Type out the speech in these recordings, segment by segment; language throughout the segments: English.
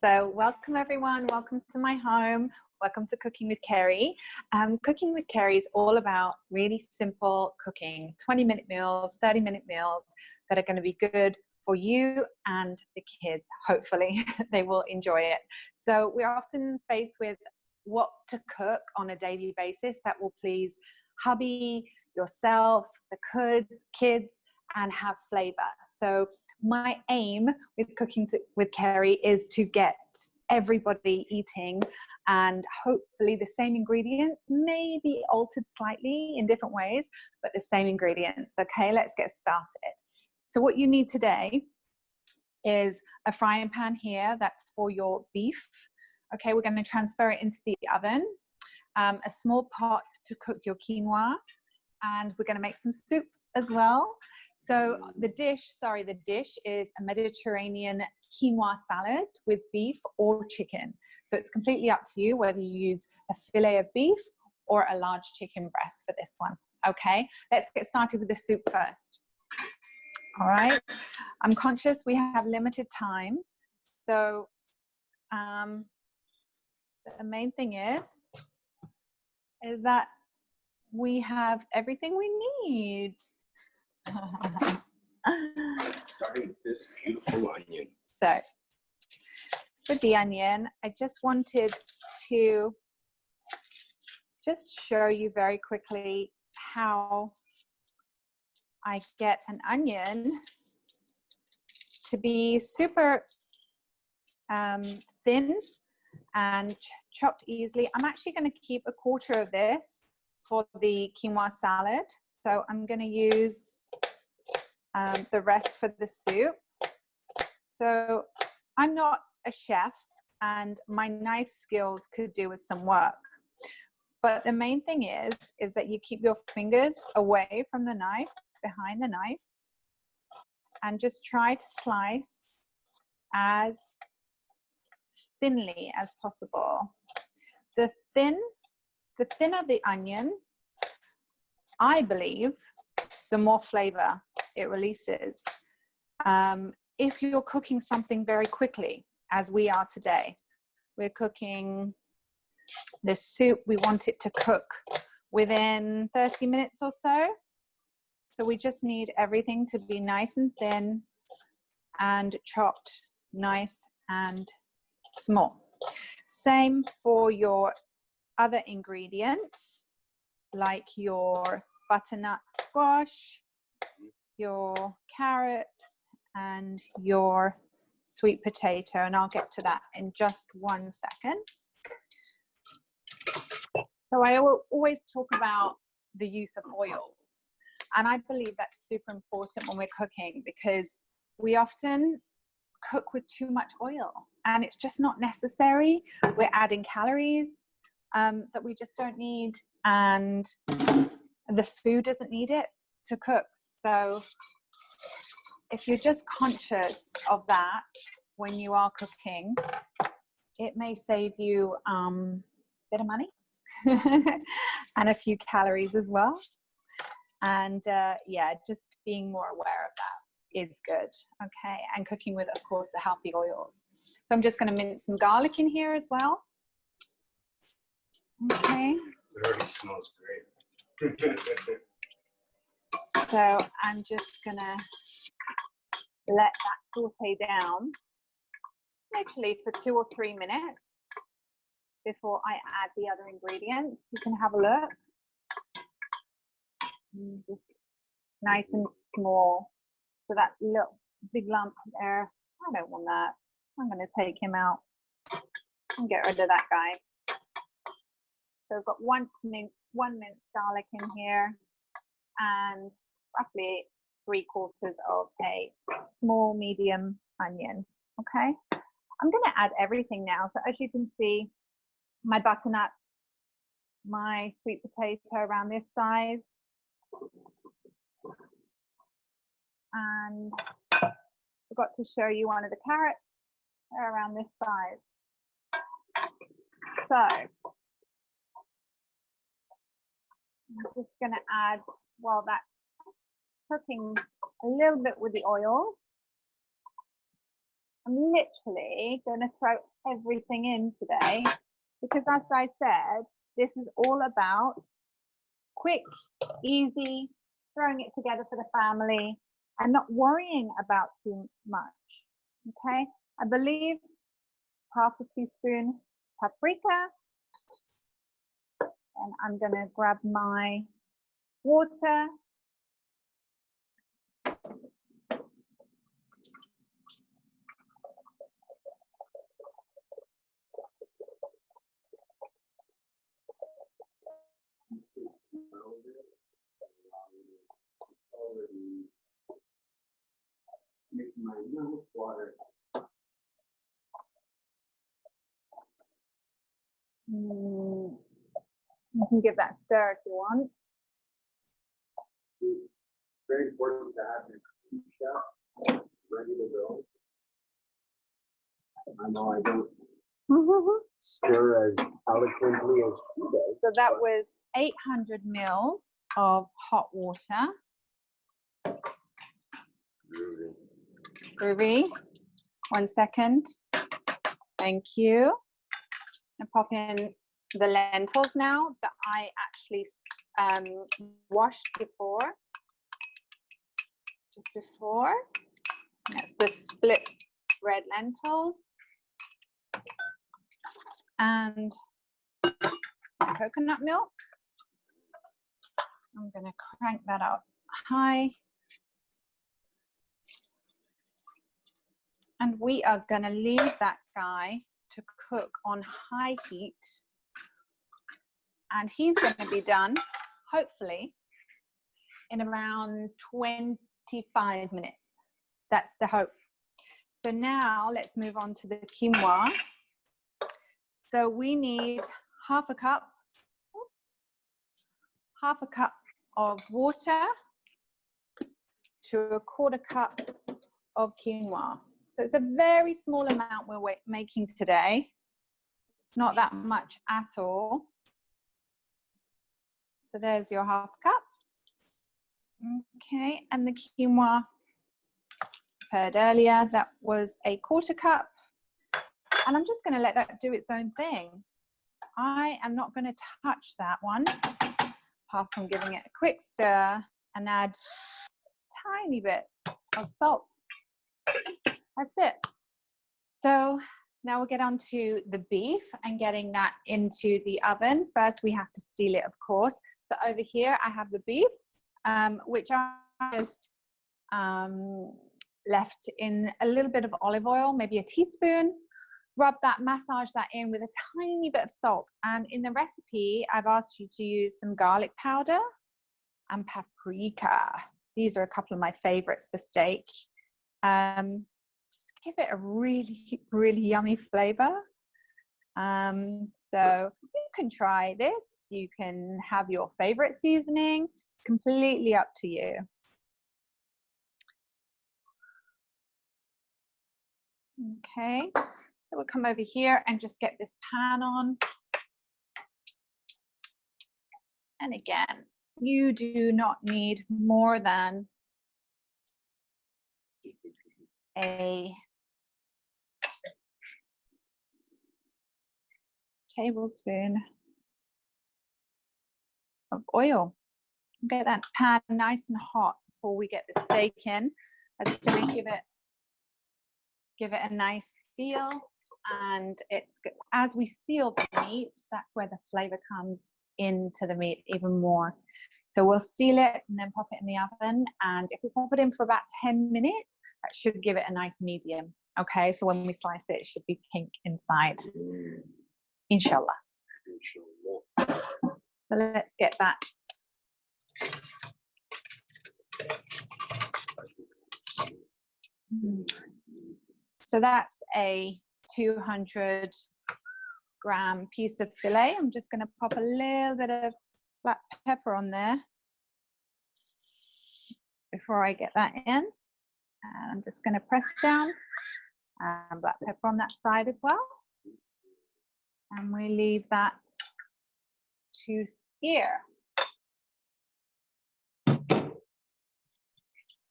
So welcome everyone, welcome to my home, welcome to Cooking with Kerry. Cooking with Kerry is all about really simple cooking, 20-minute meals, 30-minute meals that are going to be good for you and the kids. Hopefully they will enjoy it. So we're often faced with what to cook on a daily basis that will please hubby, yourself, the kids, and have flavor. So my aim with Cooking with Kerry is to get everybody eating, and hopefully the same ingredients, maybe altered slightly in different ways, but the same ingredients. Okay, let's get started. So what you need today is a frying pan here, that's for your beef. Okay, we're going to transfer it into the oven, a small pot to cook your quinoa, and we're going to make some soup as well. So the dish is a Mediterranean quinoa salad with beef or chicken. So it's completely up to you whether you use a fillet of beef or a large chicken breast for this one. Okay, let's get started with the soup first. All right, I'm conscious we have limited time. So the main thing is that we have everything we need. Starting with this beautiful onion. So with the onion, I just wanted to just show you very quickly how I get an onion to be super thin and chopped easily. I'm actually going to keep a quarter of this for the quinoa salad. So I'm going to use the rest for the soup. So I'm not a chef and my knife skills could do with some work. But the main thing is that you keep your fingers away from the knife, behind the knife, and just try to slice as thinly as possible. The thinner the onion, I believe, the more flavor it releases. If you're cooking something very quickly, as we are today, we're cooking this soup, we want it to cook within 30 minutes or so. So we just need everything to be nice and thin and chopped nice and small. Same for your other ingredients, like your butternut squash, your carrots, and your sweet potato, and I'll get to that in just 1 second. So I always talk about the use of oils, and I believe that's super important when we're cooking because we often cook with too much oil and it's just not necessary. We're adding calories that we just don't need, and the food doesn't need it to cook. So if you're just conscious of that when you are cooking, it may save you a bit of money and a few calories as well. And yeah, just being more aware of that is good. Okay, and cooking with, of course, the healthy oils. So I'm just going to mince some garlic in here as well. Okay. It already smells great. So I'm just gonna let that saute down literally for 2 or 3 minutes before I add the other ingredients. You can have a look. Just nice and small. So that little big lump there, I don't want that. I'm gonna take him out and get rid of that guy. So I've got one minced garlic in here and roughly 3/4 of a small medium onion. Okay, I'm going to add everything now. So as you can see, my butternut, my sweet potato around this size, and I forgot to show you one of the carrots. They're around this size. So I'm just going to add, while that's cooking, a little bit with the oil. I'm literally going to throw everything in today because, as I said, this is all about quick, easy, throwing it together for the family and not worrying about too much. Okay, I believe half a teaspoon paprika, and I'm going to grab my water. You can give that a stir if you want. It's very important to have your cooking chef ready to go. I know I don't stir as eloquently as she does. So that was 800 mils of hot water. Groovy. 1 second. Thank you. And pop in the lentils now that I actually washed before. Just before. That's the split red lentils. And coconut milk. I'm going to crank that up high. And we are going to leave that guy to cook on high heat. And he's going to be done, hopefully, in around 25 minutes. That's the hope. So now let's move on to the quinoa. So we need half a cup of water to a 1/4 cup of quinoa. So it's a very small amount we're making today. Not that much at all. So there's your half cup. Okay, and the quinoa prepared earlier, that was a 1/4 cup. And I'm just going to let that do its own thing. I am not going to touch that one, apart from giving it a quick stir and add a tiny bit of salt. That's it. So now we'll get on to the beef and getting that into the oven. First, we have to steal it, of course. So over here, I have the beef, which I just left in a little bit of olive oil, maybe a teaspoon. Rub that, massage that in with a tiny bit of salt. And in the recipe, I've asked you to use some garlic powder and paprika. These are a couple of my favorites for steak. Just give it a really, really yummy flavor. So you can try this. You can have your favorite seasoning. It's completely up to you. Okay, so we'll come over here and just get this pan on. And again, you do not need more than a tablespoon of oil. Get that pan nice and hot before we get the steak in. That's going to give it a nice seal, and it's good. As we seal the meat, that's where the flavor comes into the meat even more. So we'll seal it and then pop it in the oven, and if we pop it in for about 10 minutes, that should give it a nice medium. Okay, so when we slice it, it should be pink inside. Inshallah. So let's get that. So that's a 200-gram piece of fillet. I'm just going to pop a little bit of black pepper on there before I get that in. And I'm just going to press down and black pepper on that side as well. And we leave that to sear.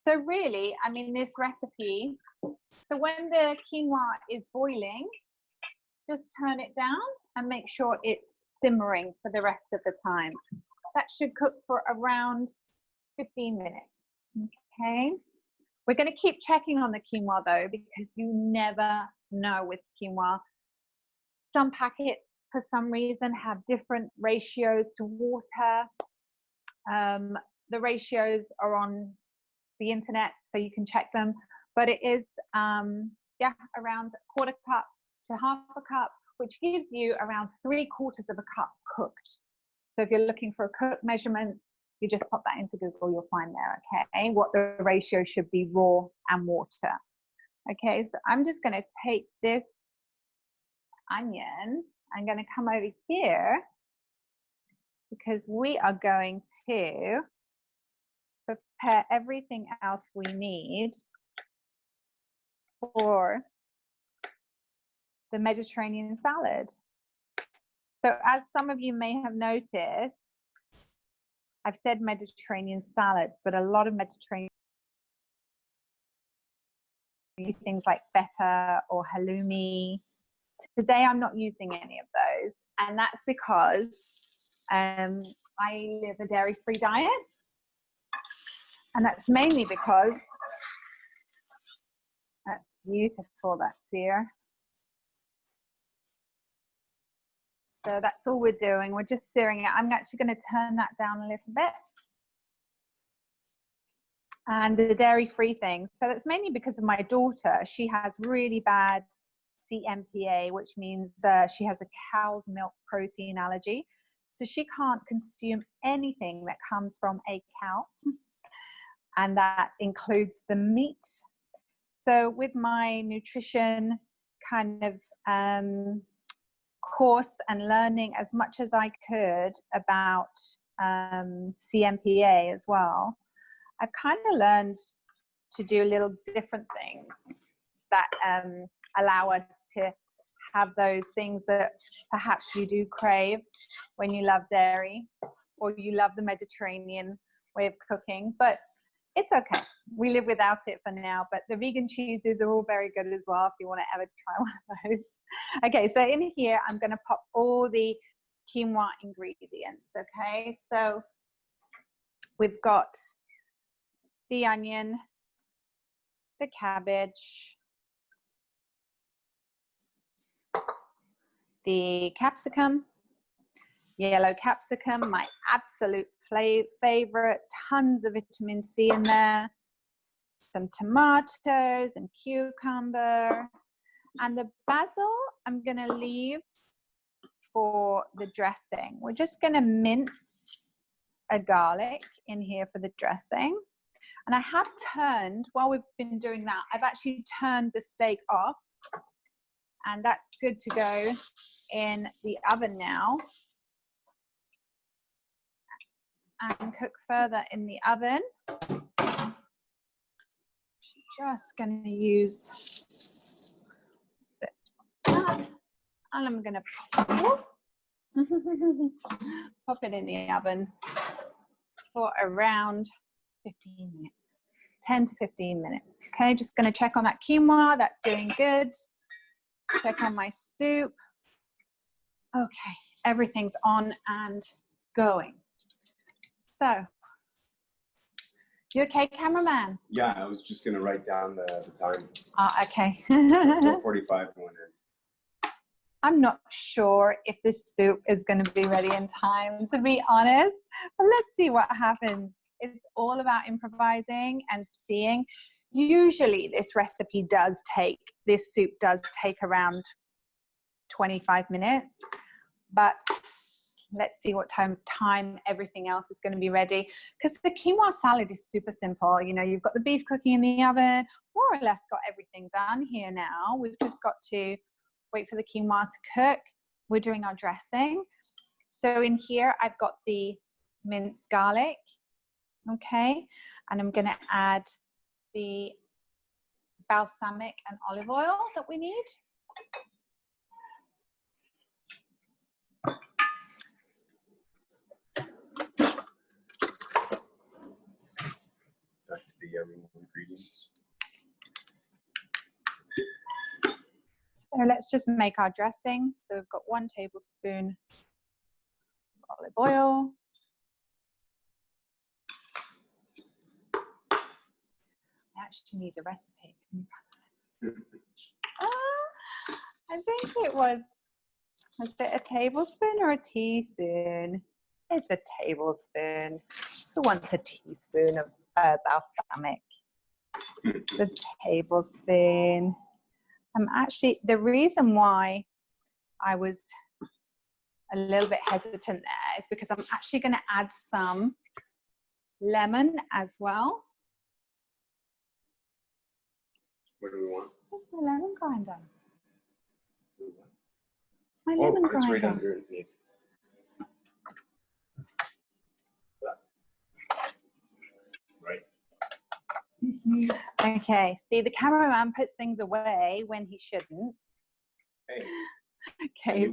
So really, I mean, this recipe, so when the quinoa is boiling, just turn it down and make sure it's simmering for the rest of the time. That should cook for around 15 minutes, okay? We're gonna keep checking on the quinoa though, because you never know with quinoa. Some packets, for some reason, have different ratios to water. The ratios are on the internet, so you can check them, but it is yeah, around 1/4 cup to 1/2 cup, which gives you around 3/4 of a cup cooked. So if you're looking for a cook measurement, you just pop that into Google, you'll find there, okay, what the ratio should be, raw and water. Okay, so I'm just going to take this onion, I'm going to come over here because we are going to prepare everything else we need for the Mediterranean salad. So as some of you may have noticed, I've said Mediterranean salad, but a lot of Mediterranean things like feta or halloumi. Today I'm not using any of those, and that's because I live a dairy-free diet, and that's mainly because that's beautiful, that's here. So that's all we're doing. We're just searing it. I'm actually going to turn that down a little bit. And the dairy-free thing. So that's mainly because of my daughter. She has really bad CMPA, which means she has a cow's milk protein allergy. So she can't consume anything that comes from a cow. And that includes the meat. So with my nutrition kind of course and learning as much as I could about CMPA as well, I've kind of learned to do little different things that allow us to have those things that perhaps you do crave when you love dairy or you love the Mediterranean way of cooking, but it's okay. We live without it for now, but the vegan cheeses are all very good as well if you want to ever try one of those. Okay, so in here, I'm going to pop all the quinoa ingredients, okay? So we've got the onion, the cabbage, the capsicum, yellow capsicum, my absolute favorite, tons of vitamin C in there, some tomatoes and cucumber, and the basil I'm going to leave for the dressing. We're just going to mince a garlic in here for the dressing. And I have turned, while we've been doing that, I've actually turned the steak off, and that's good to go in the oven now and cook further in the oven. Just going to use that, and I'm going to pop it in the oven for around 15 minutes, 10 to 15 minutes. Okay, just going to check on that quinoa, that's doing good. Check on my soup. Okay, everything's on and going. So, you okay, cameraman? Yeah, I was just gonna write down the time. Okay. 4:45 going in. I'm not sure if this soup is going to be ready in time, to be honest, but let's see what happens. It's all about improvising and seeing. Usually this recipe does take, this soup does take around 25 minutes, but let's see what time everything else is going to be ready, because the quinoa salad is super simple. You know, you've got the beef cooking in the oven, more or less got everything done here now. We've just got to wait for the quinoa to cook. We're doing our dressing. So in here I've got the minced garlic, okay, and I'm going to add the balsamic and olive oil that we need. Back to the every ingredients. So let's just make our dressing. So we've got 1 tablespoon olive oil. I actually need a recipe. I think it was it a tablespoon or a teaspoon? It's a tablespoon. Who wants a teaspoon of balsamic? The tablespoon. Actually, the reason why I was a little bit hesitant there is because I'm actually going to add some lemon as well. What do we want? Where's my lemon grinder? My lemon grinder. It's right underneath. Right. Okay, see, the cameraman puts things away when he shouldn't. Hey. Okay,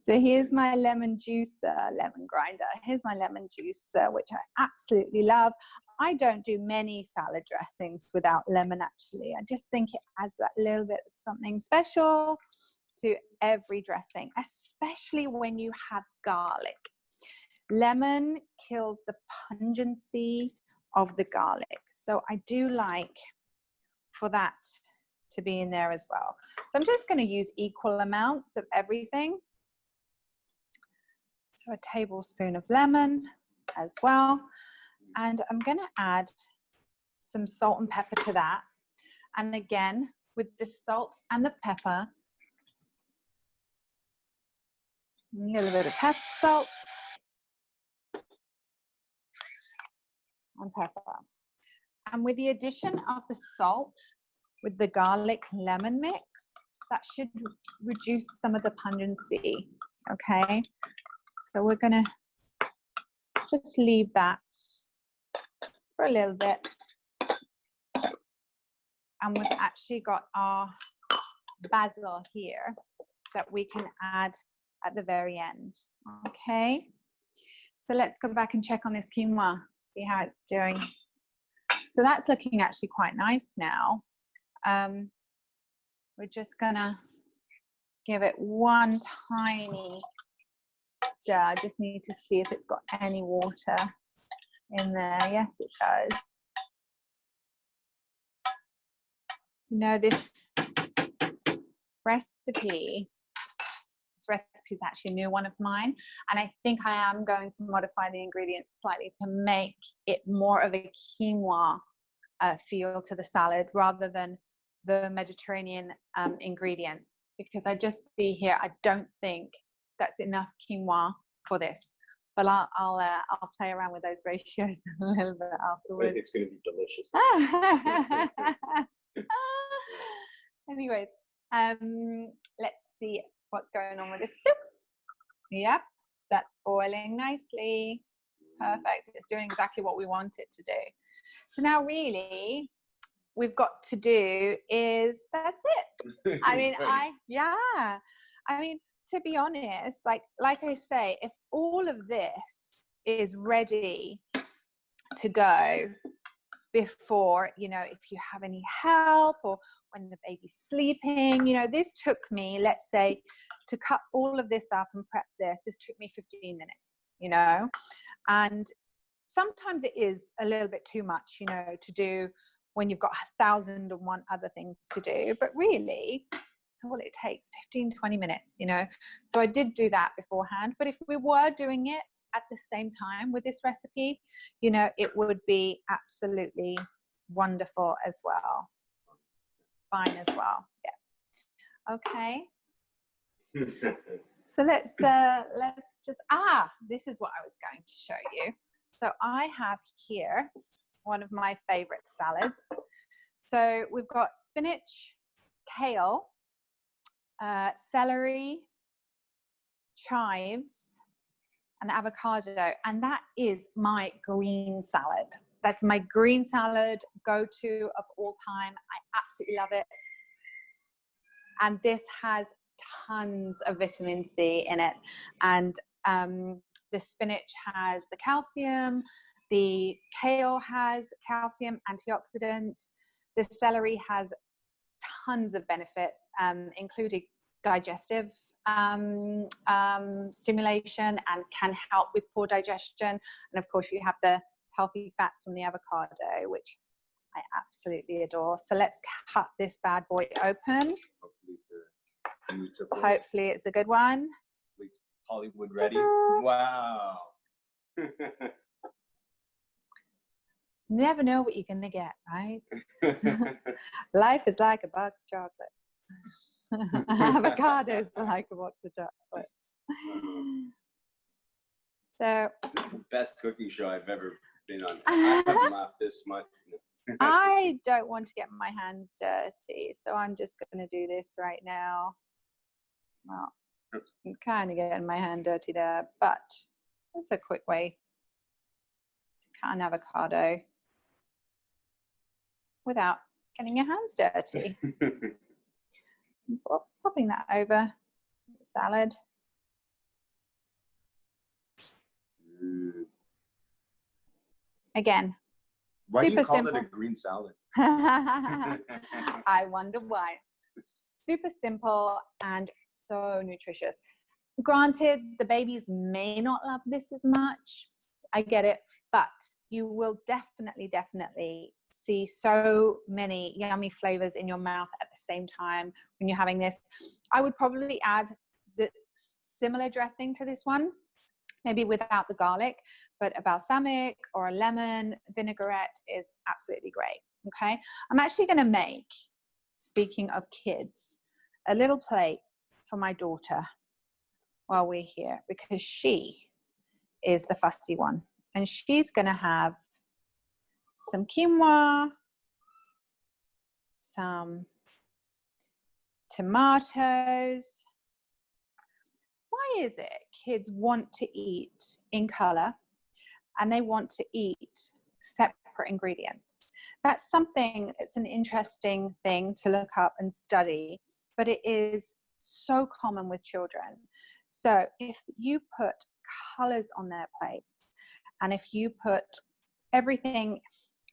so here's my lemon juicer, lemon grinder. Here's my lemon juicer, which I absolutely love. I don't do many salad dressings without lemon, actually. I just think it adds that little bit of something special to every dressing, especially when you have garlic. Lemon kills the pungency of the garlic. So I do like for that to be in there as well. So I'm just going to use equal amounts of everything. So a tablespoon of lemon as well. And I'm going to add some salt and pepper to that. And again, with the salt and the pepper, a little bit of salt and pepper. And with the addition of the salt with the garlic lemon mix, that should reduce some of the pungency, okay? So we're gonna just leave that for a little bit. And we've actually got our basil here that we can add at the very end, okay? So let's go back and check on this quinoa, see how it's doing. So that's looking actually quite nice now. We're just gonna give it one tiny stir. I just need to see if it's got any water in there. Yes, it does. You know, this recipe is actually a new one of mine, and I think I am going to modify the ingredients slightly to make it more of a quinoa feel to the salad rather than the Mediterranean ingredients, because I just see here I don't think that's enough quinoa for this, but I'll play around with those ratios a little bit afterwards. It's going to be delicious. Anyways, let's see what's going on with this soup. Yep, that's boiling nicely. Perfect. It's doing exactly what we want it to do. So now really we've got to do is that's it. I mean, Right. I mean, to be honest, like I say, if all of this is ready to go before, you know, if you have any help or when the baby's sleeping, you know, this took me, let's say, to cut all of this up and prep this took me 15 minutes, you know, and sometimes it is a little bit too much, you know, to do when you've got 1,001 other things to do, but really it's all it takes, 15-20 minutes, you know. So I did do that beforehand, but if we were doing it at the same time with this recipe, you know, it would be absolutely wonderful as well. Fine as well. Yeah. Okay. So let's just, this is what I was going to show you. So I have here one of my favorite salads. So we've got spinach, kale, celery, chives, and avocado, and that is my green salad. That's my green salad go-to of all time. I absolutely love it. And this has tons of vitamin C in it. And the spinach has the calcium, The kale has calcium, antioxidants. The celery has tons of benefits, including digestive stimulation, and can help with poor digestion. And of course, you have the healthy fats from the avocado, which I absolutely adore. So let's cut this bad boy open. Hopefully it's a beautiful. Hopefully it's a good one. It's Hollywood ready. Wow. Never know what you're gonna get, right? Life is like a box of chocolate. Avocados are like a box of chocolate. So this is the best cooking show I've ever been on. I haven't laughed this much. I don't want to get my hands dirty, so I'm just going to do this right now. Well, I'm kind of getting my hand dirty there, but that's a quick way to cut an avocado without getting your hands dirty. Popping that over the salad. Again, why super do you call simple. it a green salad? I wonder why. Super simple and so nutritious. Granted, the babies may not love this as much. I get it, but you will definitely see so many yummy flavors in your mouth at the same time when you're having this. I would probably add the similar dressing to this one, maybe without the garlic, but a balsamic or a lemon vinaigrette is absolutely great. Okay, I'm actually going to make, speaking of kids, a little plate for my daughter while we're here, because she is the fussy one, and she's going to have some quinoa, some tomatoes. Why is it kids want to eat in color and they want to eat separate ingredients? That's something, it's an interesting thing to look up and study, but it is so common with children. So if you put colors on their plates, and if you put everything,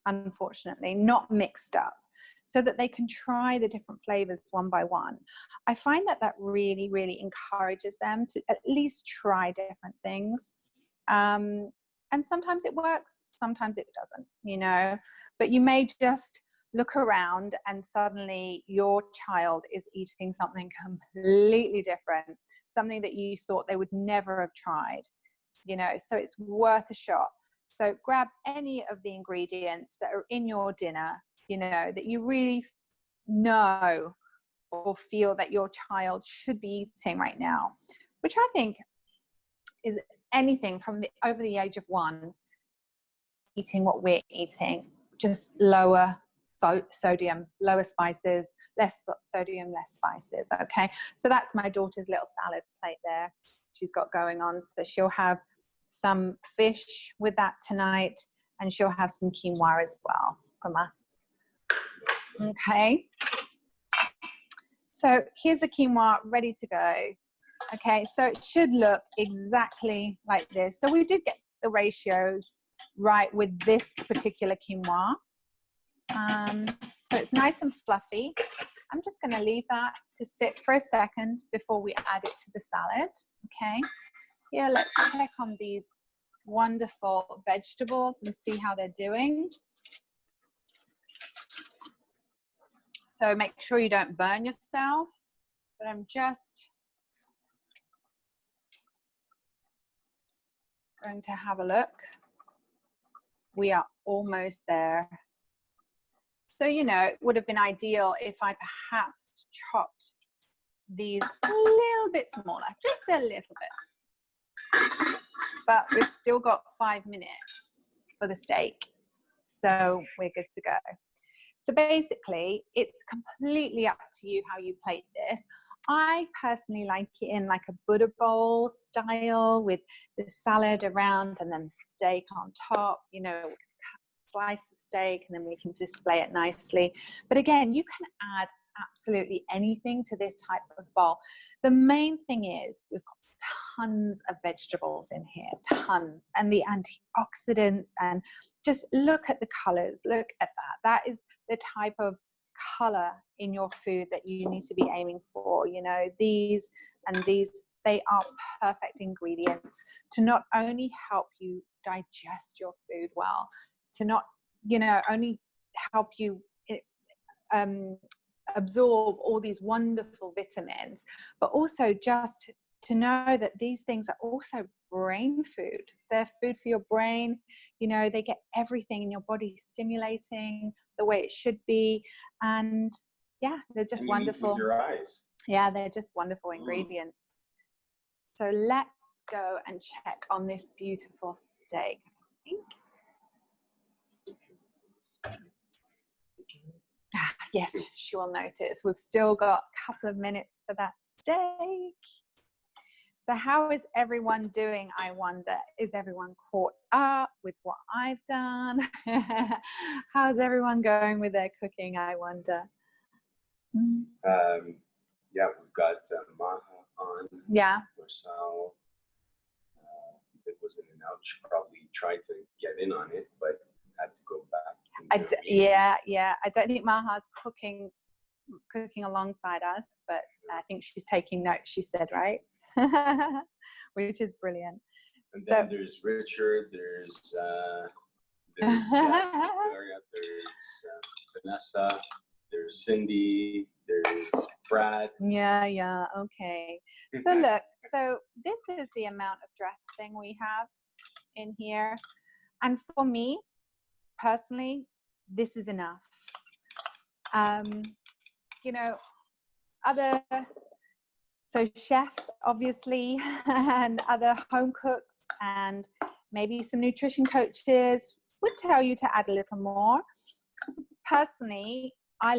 unfortunately, not mixed up, so that they can try the different flavors one by one, I find that that really encourages them to at least try different things. And sometimes it works, sometimes it doesn't, you know, but you may just look around and suddenly your child is eating something completely different, something that you thought they would never have tried, you know, so it's worth a shot. So grab any of the ingredients that are in your dinner, you know, that you really know or feel that your child should be eating right now, which I think is anything from over the age of 1, eating what we're eating, just lower sodium, lower spices, less sodium, less spices. Okay, so that's my daughter's little salad plate there she's got going on. So she'll have some fish with that tonight, and she'll have some quinoa as well from us. Okay, so here's the quinoa ready to go. Okay, so it should look exactly like this. So we did get the ratios right with this particular quinoa. So it's nice and fluffy. I'm just going to leave that to sit for a second before we add it to the salad. Okay, here, let's check on these wonderful vegetables and see how they're doing. So make sure you don't burn yourself, but I'm just going to have a look. We are almost there. So, you know, it would have been ideal if I perhaps chopped these a little bit smaller, just a little bit. But we've still got 5 minutes for the steak, so we're good to go. So basically, it's completely up to you how you plate this. I personally like it in like a Buddha bowl style with the salad around and then the steak on top, you know, slice the steak and then we can display it nicely. But again, you can add absolutely anything to this type of bowl. The main thing is we've got tons of vegetables in here, tons, and the antioxidants, and just look at the colors. Look at that. That is the type of color in your food that you need to be aiming for. You know, these and these, they are perfect ingredients to not only help you digest your food well, to not, you know, only help you absorb all these wonderful vitamins, but also just to know that these things are also brain food. They're food for your brain. You know, they get everything in your body stimulating the way it should be. And yeah, they're just wonderful. Eat with your eyes. Yeah, they're just wonderful ingredients. So let's go and check on this beautiful steak. Yes, she will notice. We've still got a couple of minutes for that steak. So how is everyone doing, I wonder? Is everyone caught up with what I've done? How's everyone going with their cooking, I wonder? Yeah, we've got Maha on. Yeah. Marcel. It was in and out. She probably tried to get in on it, but had to go back. Yeah. I don't think Maha's cooking alongside us, but I think she's taking notes, she said, right? Which is brilliant. And then there's Richard, there's Victoria, there's Vanessa, there's Cindy, there's Brad. Yeah, okay. So look, so this is the amount of dressing we have in here. And for me, personally, this is enough. You know, so chefs, obviously, and other home cooks, and maybe some nutrition coaches would tell you to add a little more. Personally, I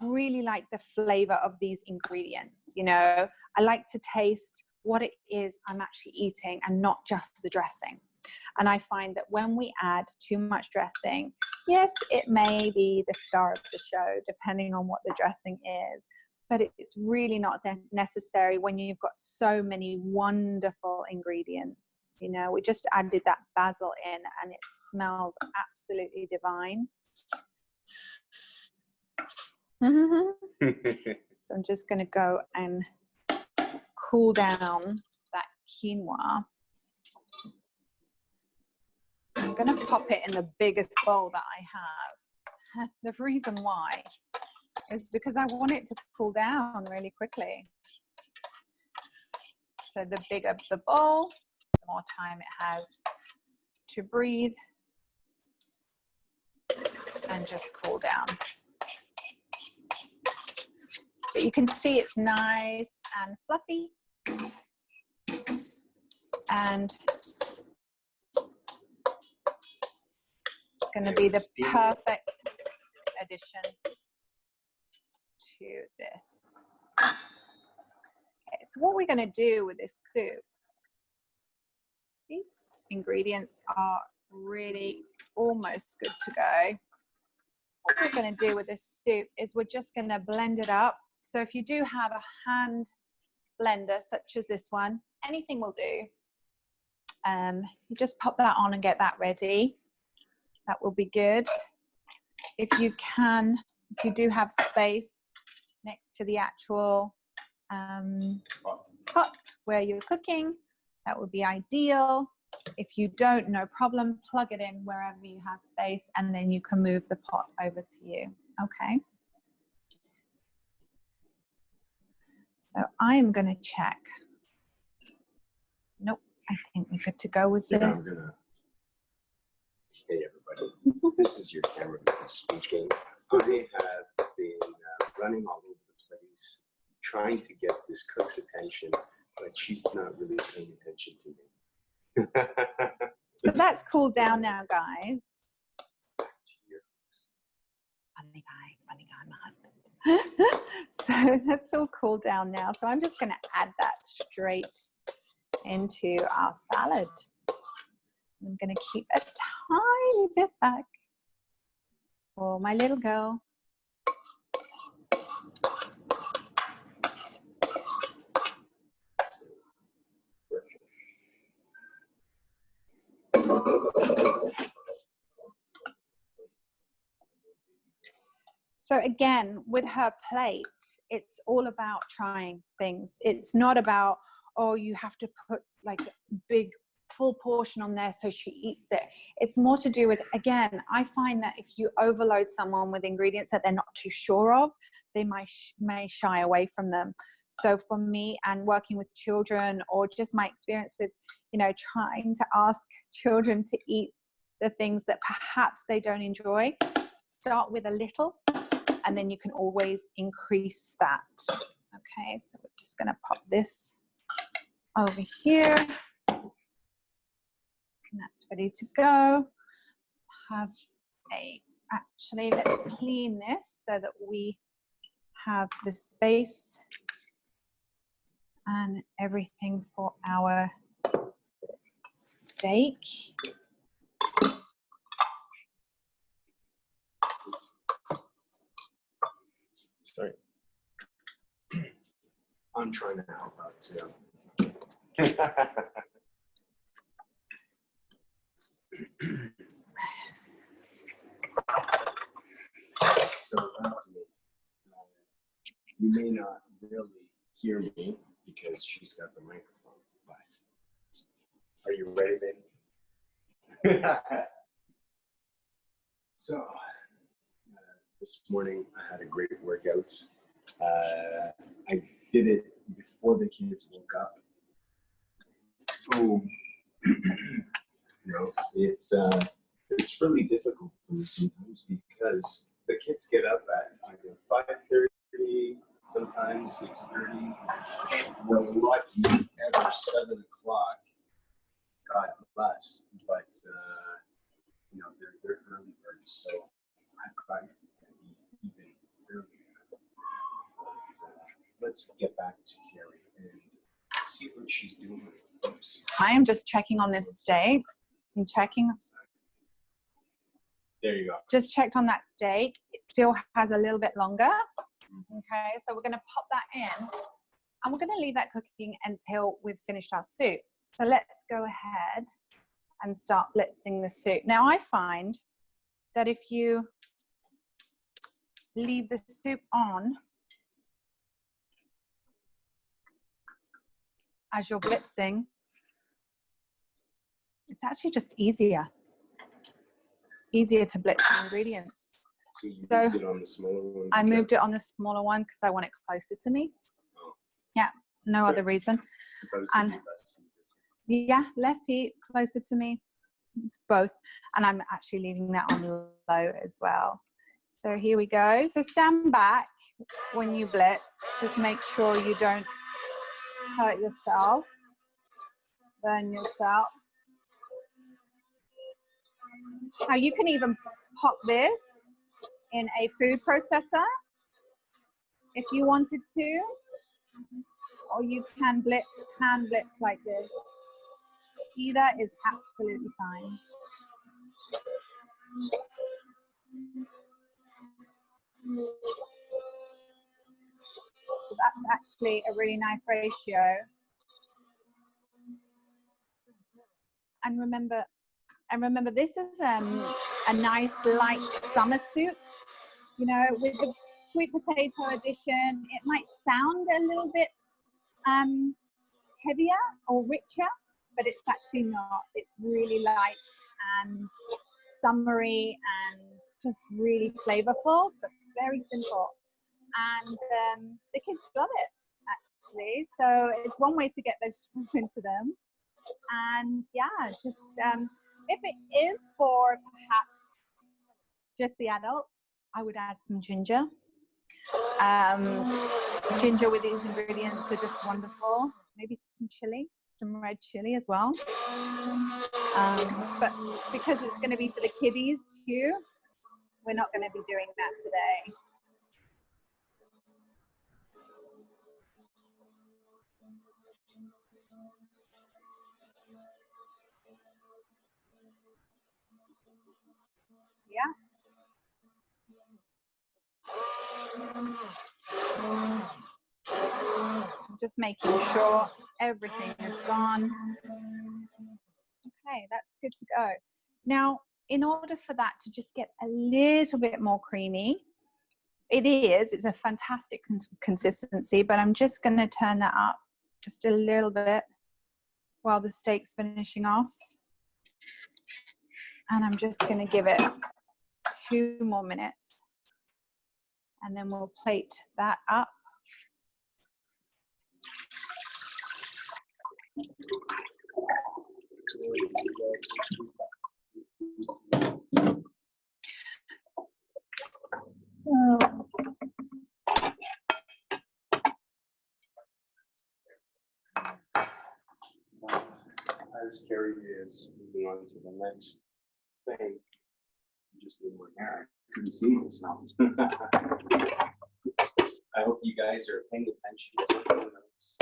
really like the flavor of these ingredients. You know, I like to taste what it is I'm actually eating and not just the dressing. And I find that when we add too much dressing, yes, it may be the star of the show, depending on what the dressing is, but it's really not necessary when you've got so many wonderful ingredients. You know, we just added that basil in and it smells absolutely divine. So I'm just going to go and cool down that quinoa. I'm going to pop it in the biggest bowl that I have. The reason why is because I want it to cool down really quickly. So the bigger the bowl, the more time it has to breathe and just cool down. But you can see it's nice and fluffy, and it's going to be the perfect addition to this. Okay, so what we're going to do with this soup, these ingredients are really almost good to go. What we're going to do with this soup is we're just going to blend it up. So if you do have a hand blender such as this one, anything will do. You just pop that on and get that ready. That will be good. If you do have space next to the actual pot where you're cooking, that would be ideal. If you don't, no problem, plug it in wherever you have space, and then you can move the pot over to you. Okay. So I'm going to check. Nope, I think we're good to go with this. Hey everybody, this is your cameraman speaking. I have been running all over the place trying to get this cook's attention, but she's not really paying attention to me. So that's cooled down now, guys. Funny guy, my husband. So that's all cooled down now. So I'm just going to add that straight into our salad. I'm going to keep a tiny bit back for my little girl. So again, with her plate, it's all about trying things. It's not about, oh, you have to put like a big full portion on there so she eats it. It's more to do with, again, I find that if you overload someone with ingredients that they're not too sure of, they may shy away from them. So for me, and working with children, or just my experience with, you know, trying to ask children to eat the things that perhaps they don't enjoy, start with a little, and then you can always increase that. Okay, so we're just going to pop this over here. And that's ready to go. Actually, let's clean this so that we have the space and everything for our steak. Sorry. I'm trying to help out too. So you may not really hear me because she's got the microphone, but are you ready, baby? So this morning I had a great workout. I did it before the kids woke up. Boom. You know, it's really difficult for me sometimes because the kids get up at either 5:30, sometimes 6:30. We're lucky ever 7 o'clock. God bless, but you know, they're early birds, so I've got to be even earlier. But let's get back to Kerry and see what she's doing. I am just checking on this steak. I'm checking. There you go. Just checked on that steak. It still has a little bit longer. Okay, so we're going to pop that in, and we're going to leave that cooking until we've finished our soup. So let's go ahead and start blitzing the soup. Now I find that if you leave the soup on as you're blitzing, it's actually just easier. It's easier to blitz the ingredients. So you moved it on the smaller one? I moved it on the smaller one because I want it closer to me. Oh. Yeah, no other reason. And yeah, less heat, closer to me. It's both. And I'm actually leaving that on low as well. So here we go. So stand back when you blitz. Just make sure you don't hurt yourself, burn yourself. Now you can even pop this in a food processor if you wanted to, or you can hand blitz like this. Either is absolutely fine. So that's actually a really nice ratio. And remember this is a nice light summer soup. You know, with the sweet potato addition, it might sound a little bit heavier or richer, but it's actually not. It's really light and summery and just really flavorful, but very simple. And the kids love it, actually. So it's one way to get vegetables into them. And yeah, just if it is for perhaps just the adults, I would add some ginger. Ginger with these ingredients are just wonderful. Maybe some chili, some red chili as well. But because it's going to be for the kiddies too, we're not going to be doing that today. Yeah. Just making sure everything is gone. Okay, that's good to go. Now, in order for that to just get a little bit more creamy, It is. It's a fantastic consistency, but I'm just going to turn that up just a little bit while the steak's finishing off. And I'm just going to give it 2 more minutes. And then we'll plate that up. As Kerry is moving on to the next thing, just need more hair. I couldn't see myself. I hope you guys are paying attention to the notes.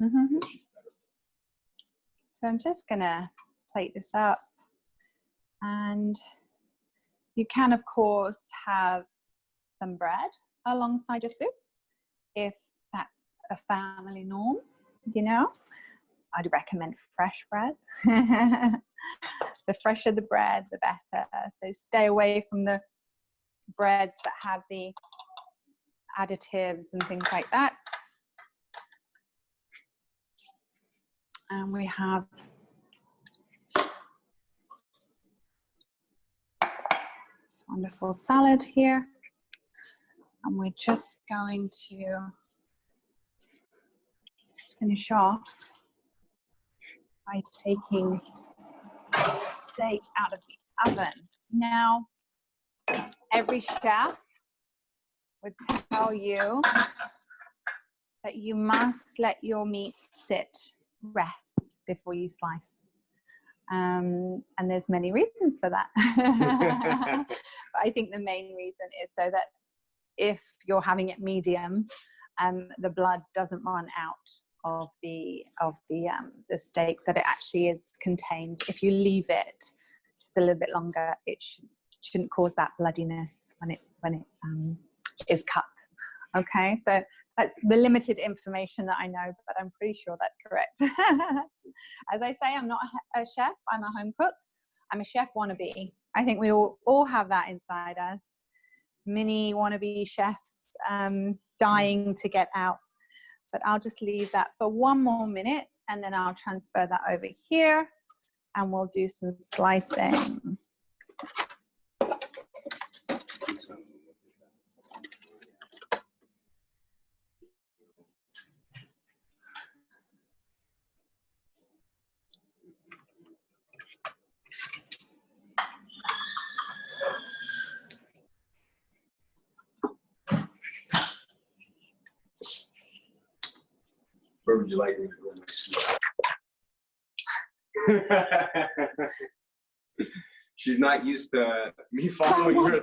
Mm-hmm. So I'm just gonna plate this up, and you can of course have some bread alongside your soup if that's a family norm, you know. I'd recommend fresh bread. The fresher the bread, the better. So stay away from the breads that have the additives and things like that. And we have this wonderful salad here. And we're just going to finish off by taking the steak out of the oven. Now, every chef would tell you that you must let your meat rest before you slice. And there's many reasons for that. But I think the main reason is so that if you're having it medium, the blood doesn't run out of the steak that it actually is contained. If you leave it just a little bit longer, it shouldn't cause that bloodiness when it is cut. Okay, so that's the limited information that I know, but I'm pretty sure that's correct. As I say, I'm not a chef, I'm a home cook. I'm a chef wannabe. I think we all have that inside us. Mini wannabe chefs dying to get out. But I'll just leave that for 1 more minute, and then I'll transfer that over here, and we'll do some slicing. Where would you like me to go my sweet? She's not used to me following her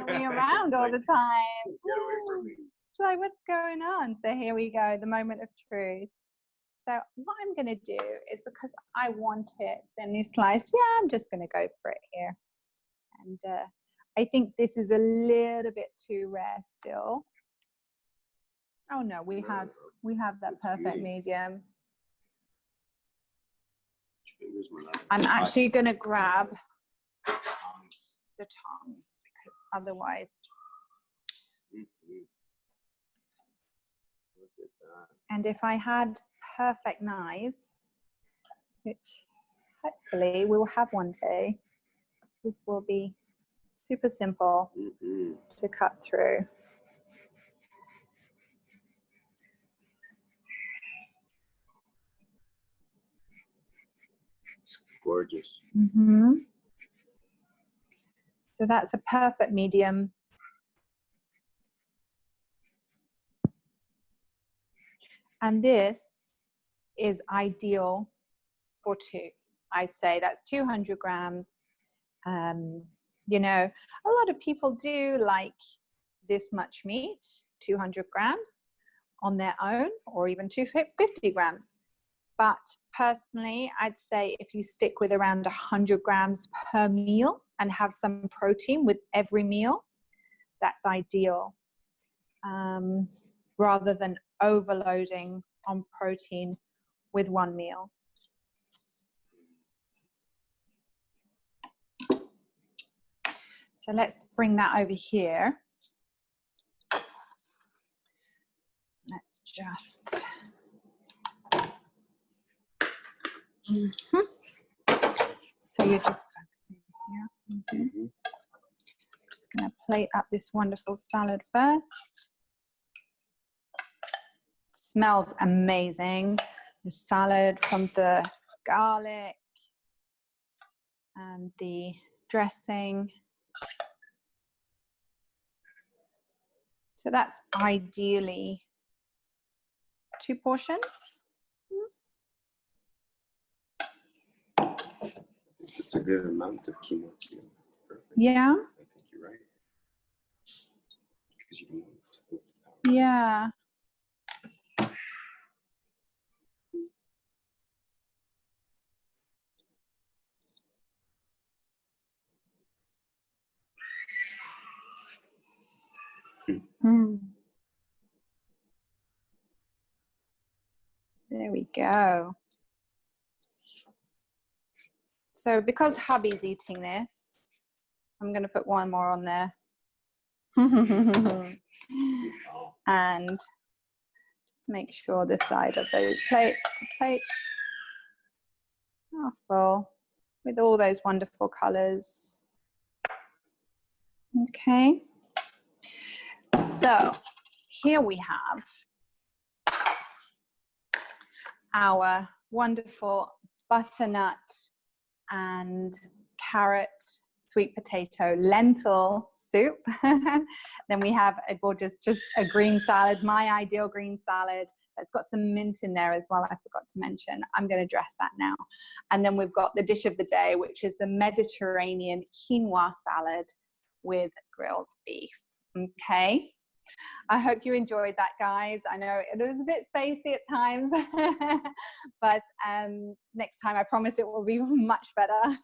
me around all the time. Get away from me. She's like, what's going on? So here we go, the moment of truth. So what I'm going to do is, because I want it thinly sliced, yeah, I'm just going to go for it here. And I think this is a little bit too rare still. Oh no, we have that perfect medium. I'm actually going to grab the tongs, because otherwise. And if I had perfect knives, which hopefully we will have one day, this will be super simple to cut through. Gorgeous. So that's a perfect medium. And this is ideal for 2. I'd say that's 200 grams. You know, a lot of people do like this much meat, 200 grams on their own, or even 250 grams. But personally, I'd say if you stick with around 100 grams per meal and have some protein with every meal, that's ideal, rather than overloading on protein with one meal. So let's bring that over here. Let's just, so you're just focusing here. Just gonna plate up this wonderful salad first. Smells amazing. The salad from the garlic and the dressing. So that's ideally 2 portions. It's a good amount of quinoa too. Perfect. Yeah. I think you're right. Because you don't want it to Yeah. There we go. So because hubby's eating this, I'm going to put one more on there. And just make sure the side of those plates are full with all those wonderful colors. Okay. So here we have our wonderful butternut and carrot sweet potato lentil soup. Then we have a gorgeous, just a green salad, my ideal green salad. That's got some mint in there as well, I forgot to mention. I'm going to dress that now. And then we've got the dish of the day, which is the Mediterranean Quinoa Salad with grilled beef. Okay. I hope you enjoyed that, guys. I know it was a bit spacey at times, but next time I promise it will be much better.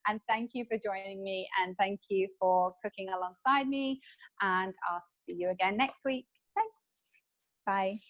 And thank you for joining me, and thank you for cooking alongside me, and I'll see you again next week. Thanks. Bye.